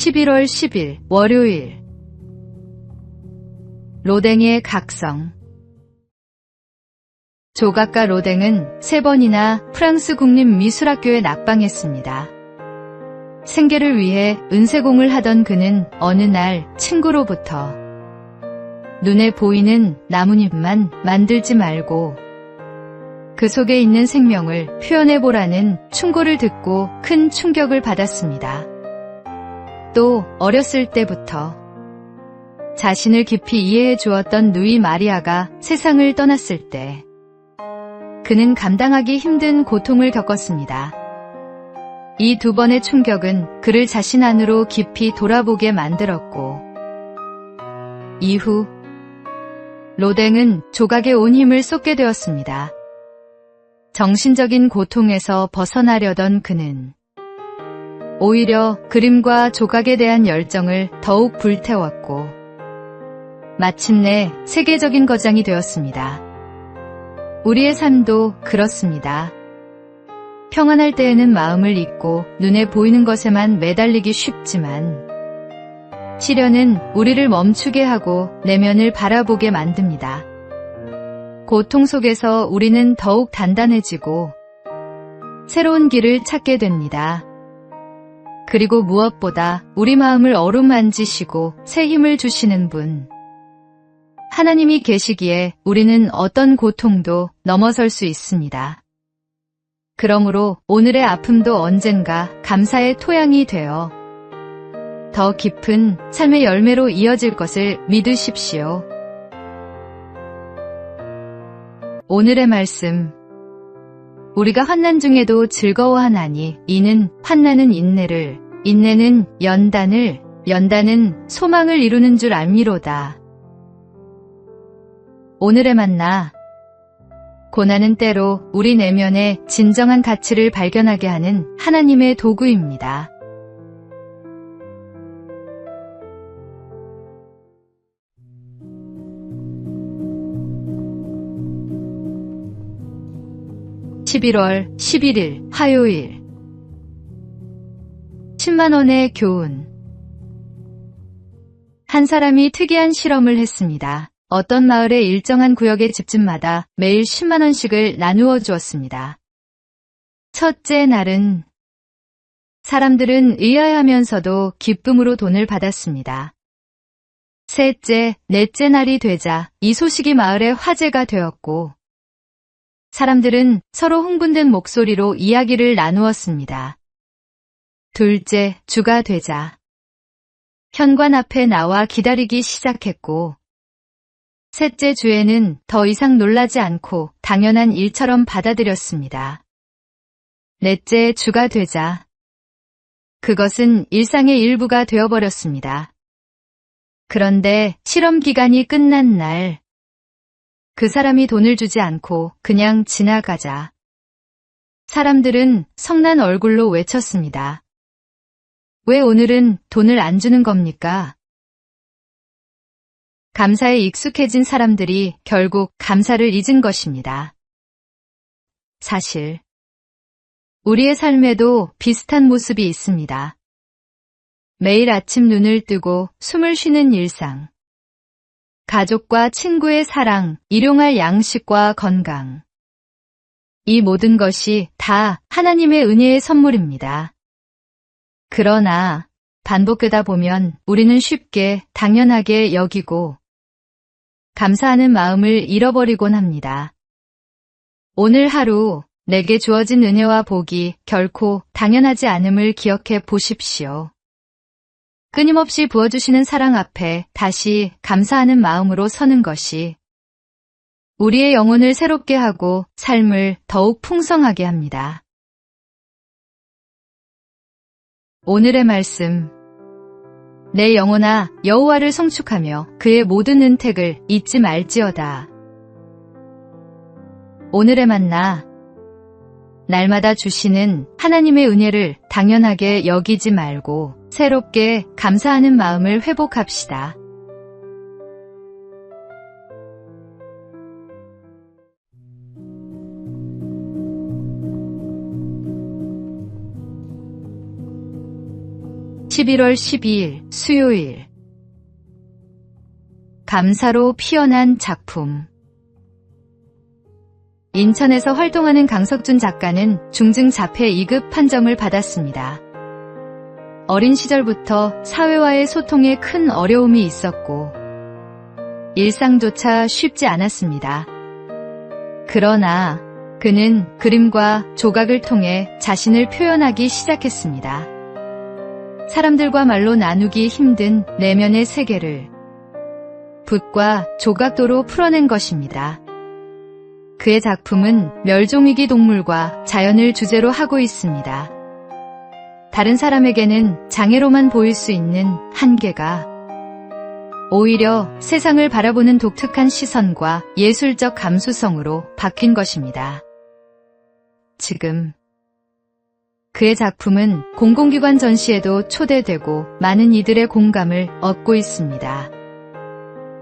11월 10일 월요일. 로댕의 각성. 조각가 로댕은 3번이나 프랑스 국립미술학교에 낙방했습니다. 생계를 위해 은세공을 하던 그는 어느 날 친구로부터 눈에 보이는 나뭇잎만 만들지 말고 그 속에 있는 생명을 표현해보라는 충고를 듣고 큰 충격을 받았습니다. 또 어렸을 때부터 자신을 깊이 이해해 주었던 누이 마리아가 세상을 떠났을 때 그는 감당하기 힘든 고통을 겪었습니다. 이 2번의 충격은 그를 자신 안으로 깊이 돌아보게 만들었고 이후 로댕은 조각에 온 힘을 쏟게 되었습니다. 정신적인 고통에서 벗어나려던 그는 오히려 그림과 조각에 대한 열정을 더욱 불태웠고 마침내 세계적인 거장이 되었습니다. 우리의 삶도 그렇습니다. 평안할 때에는 마음을 잊고 눈에 보이는 것에만 매달리기 쉽지만 시련은 우리를 멈추게 하고 내면을 바라보게 만듭니다. 고통 속에서 우리는 더욱 단단해지고 새로운 길을 찾게 됩니다. 그리고 무엇보다 우리 마음을 어루만지시고 새 힘을 주시는 분, 하나님이 계시기에 우리는 어떤 고통도 넘어설 수 있습니다. 그러므로 오늘의 아픔도 언젠가 감사의 토양이 되어 더 깊은 삶의 열매로 이어질 것을 믿으십시오. 오늘의 말씀. 우리가 환난 중에도 즐거워하나니 이는 환난은 인내를, 인내는 연단을, 연단은 소망을 이루는 줄 알미로다. 오늘의 만나. 고난은 때로 우리 내면의 진정한 가치를 발견하게 하는 하나님의 도구입니다. (11월 11일) 화요일. 10만 원의 교훈. 한 사람이 특이한 실험을 했습니다. 어떤 마을의 일정한 구역의 집집마다 매일 10만 원씩을 나누어 주었습니다. 첫째 날은 사람들은 의아해하면서도 기쁨으로 돈을 받았습니다. 셋째, 넷째 날이 되자 이 소식이 마을의 화제가 되었고 사람들은 서로 흥분된 목소리로 이야기를 나누었습니다. 둘째 주가 되자 현관 앞에 나와 기다리기 시작했고 셋째 주에는 더 이상 놀라지 않고 당연한 일처럼 받아들였습니다. 넷째 주가 되자 그것은 일상의 일부가 되어버렸습니다. 그런데 실험 기간이 끝난 날 그 사람이 돈을 주지 않고 그냥 지나가자 사람들은 성난 얼굴로 외쳤습니다. 왜 오늘은 돈을 안 주는 겁니까? 감사에 익숙해진 사람들이 결국 감사를 잊은 것입니다. 사실 우리의 삶에도 비슷한 모습이 있습니다. 매일 아침 눈을 뜨고 숨을 쉬는 일상, 가족과 친구의 사랑, 일용할 양식과 건강. 이 모든 것이 다 하나님의 은혜의 선물입니다. 그러나 반복되다 보면 우리는 쉽게 당연하게 여기고 감사하는 마음을 잃어버리곤 합니다. 오늘 하루 내게 주어진 은혜와 복이 결코 당연하지 않음을 기억해 보십시오. 끊임없이 부어주시는 사랑 앞에 다시 감사하는 마음으로 서는 것이 우리의 영혼을 새롭게 하고 삶을 더욱 풍성하게 합니다. 오늘의 말씀. 내 영혼아 여호와를 송축하며 그의 모든 은택을 잊지 말지어다. 오늘의 만나. 날마다 주시는 하나님의 은혜를 당연하게 여기지 말고 새롭게 감사하는 마음을 회복합시다. 11월 12일 수요일. 감사로 피어난 작품. 인천에서 활동하는 강석준 작가는 중증 자폐 2급 판정을 받았습니다. 어린 시절부터 사회와의 소통에 큰 어려움이 있었고 일상조차 쉽지 않았습니다. 그러나 그는 그림과 조각을 통해 자신을 표현하기 시작했습니다. 사람들과 말로 나누기 힘든 내면의 세계를 붓과 조각도로 풀어낸 것입니다. 그의 작품은 멸종위기 동물과 자연을 주제로 하고 있습니다. 다른 사람에게는 장애로만 보일 수 있는 한계가 오히려 세상을 바라보는 독특한 시선과 예술적 감수성으로 바뀐 것입니다. 지금 그의 작품은 공공기관 전시에도 초대되고 많은 이들의 공감을 얻고 있습니다.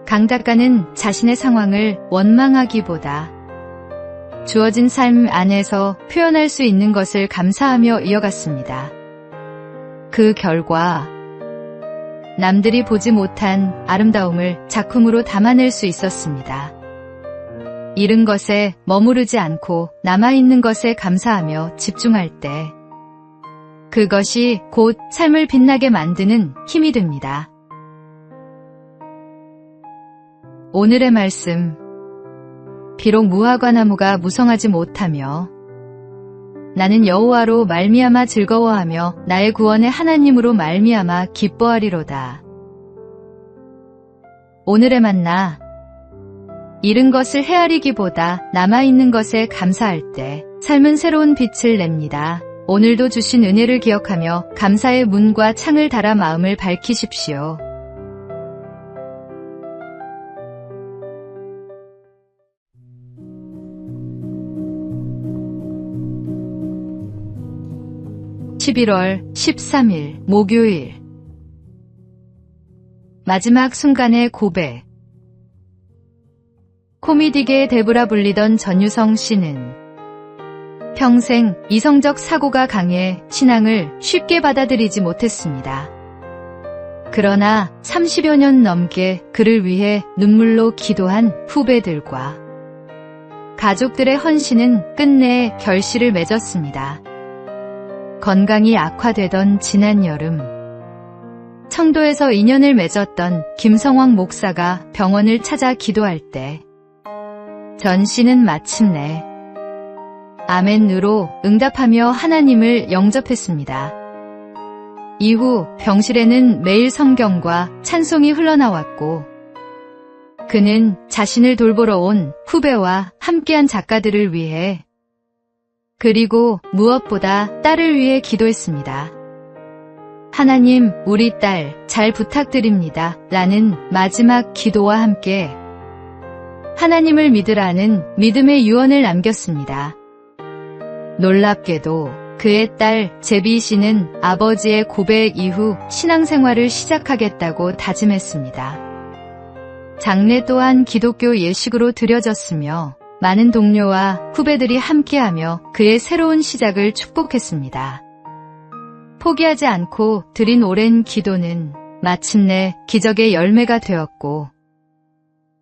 강 작가는 자신의 상황을 원망하기보다 주어진 삶 안에서 표현할 수 있는 것을 감사하며 이어갔습니다. 그 결과 남들이 보지 못한 아름다움을 작품으로 담아낼 수 있었습니다. 잃은 것에 머무르지 않고 남아있는 것에 감사하며 집중할 때 그것이 곧 삶을 빛나게 만드는 힘이 됩니다. 오늘의 말씀. 비록 무화과 나무가 무성하지 못하며 나는 여호와로 말미암아 즐거워하며 나의 구원의 하나님으로 말미암아 기뻐하리로다. 오늘의 만나. 잃은 것을 헤아리기보다 남아있는 것에 감사할 때 삶은 새로운 빛을 냅니다. 오늘도 주신 은혜를 기억하며 감사의 문과 창을 달아 마음을 밝히십시오. (11월 13일) 목요일. 마지막 순간의 고백. 코미디계의 대부라 불리던 전유성 씨는 평생 이성적 사고가 강해 신앙을 쉽게 받아들이지 못했습니다. 그러나 30여 년 넘게 그를 위해 눈물로 기도한 후배들과 가족들의 헌신은 끝내 결실을 맺었습니다. 건강이 악화되던 지난 여름, 청도에서 인연을 맺었던 김성황 목사가 병원을 찾아 기도할 때 전 씨는 마침내 아멘으로 응답하며 하나님을 영접했습니다. 이후 병실에는 매일 성경과 찬송이 흘러나왔고 그는 자신을 돌보러 온 후배와 함께한 작가들을 위해 그리고 무엇보다 딸을 위해 기도했습니다. 하나님, 우리 딸 잘 부탁드립니다. 라는 마지막 기도와 함께 하나님을 믿으라는 믿음의 유언을 남겼습니다. 놀랍게도 그의 딸 제비 씨는 아버지의 고백 이후 신앙생활을 시작하겠다고 다짐했습니다. 장례 또한 기독교 예식으로 드려졌으며 많은 동료와 후배들이 함께하며 그의 새로운 시작을 축복했습니다. 포기하지 않고 드린 오랜 기도는 마침내 기적의 열매가 되었고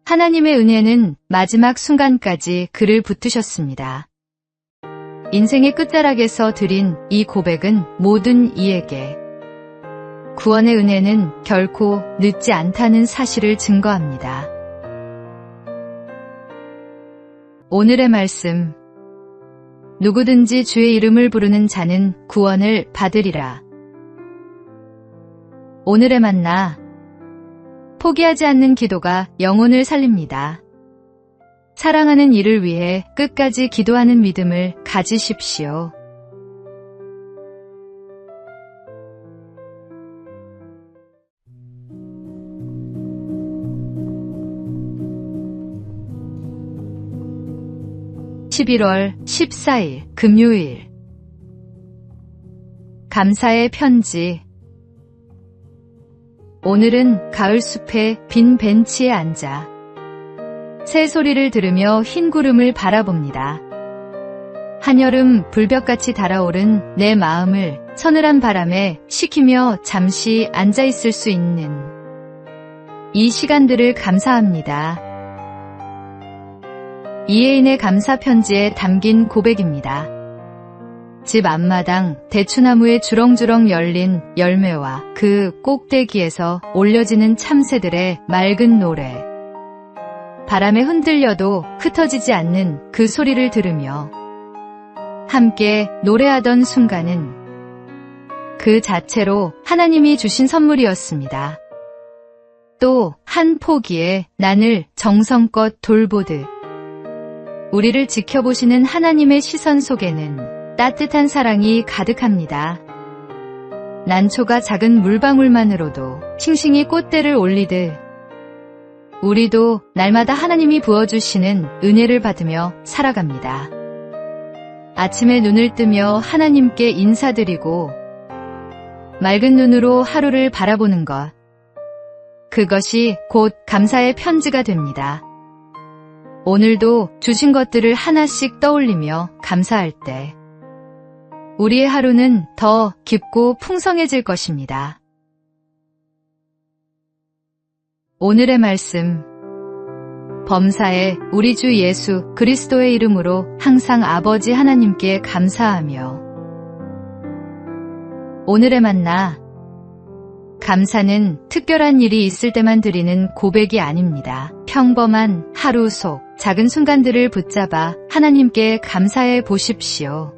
하나님의 은혜는 마지막 순간까지 그를 붙드셨습니다. 인생의 끝자락에서 드린 이 고백은 모든 이에게 구원의 은혜는 결코 늦지 않다는 사실을 증거합니다. 오늘의 말씀. 누구든지 주의 이름을 부르는 자는 구원을 받으리라. 오늘의 만나. 포기하지 않는 기도가 영혼을 살립니다. 사랑하는 이를 위해 끝까지 기도하는 믿음을 가지십시오. (11월 14일) 금요일. 감사의 편지. 오늘은 가을숲의 빈 벤치에 앉아 새 소리를 들으며 흰 구름을 바라봅니다. 한여름 불볕같이 달아오른 내 마음을 서늘한 바람에 식히며 잠시 앉아있을 수 있는 이 시간들을 감사합니다. 이혜인의 감사 편지에 담긴 고백입니다. 집 앞마당 대추나무에 주렁주렁 열린 열매와 그 꼭대기에서 올려지는 참새들의 맑은 노래. 바람에 흔들려도 흩어지지 않는 그 소리를 들으며 함께 노래하던 순간은 그 자체로 하나님이 주신 선물이었습니다. 또 한 포기에 난을 정성껏 돌보듯 우리를 지켜보시는 하나님의 시선 속에는 따뜻한 사랑이 가득합니다. 난초가 작은 물방울만으로도 싱싱이 꽃대를 올리듯 우리도 날마다 하나님이 부어주시는 은혜를 받으며 살아갑니다. 아침에 눈을 뜨며 하나님께 인사드리고 맑은 눈으로 하루를 바라보는 것, 그것이 곧 감사의 편지가 됩니다. 오늘도 주신 것들을 하나씩 떠올리며 감사할 때 우리의 하루는 더 깊고 풍성해질 것입니다. 오늘의 말씀, 범사에 우리 주 예수 그리스도의 이름으로 항상 아버지 하나님께 감사하며. 오늘의 만나, 감사는 특별한 일이 있을 때만 드리는 고백이 아닙니다. 평범한 하루 속 작은 순간들을 붙잡아 하나님께 감사해 보십시오.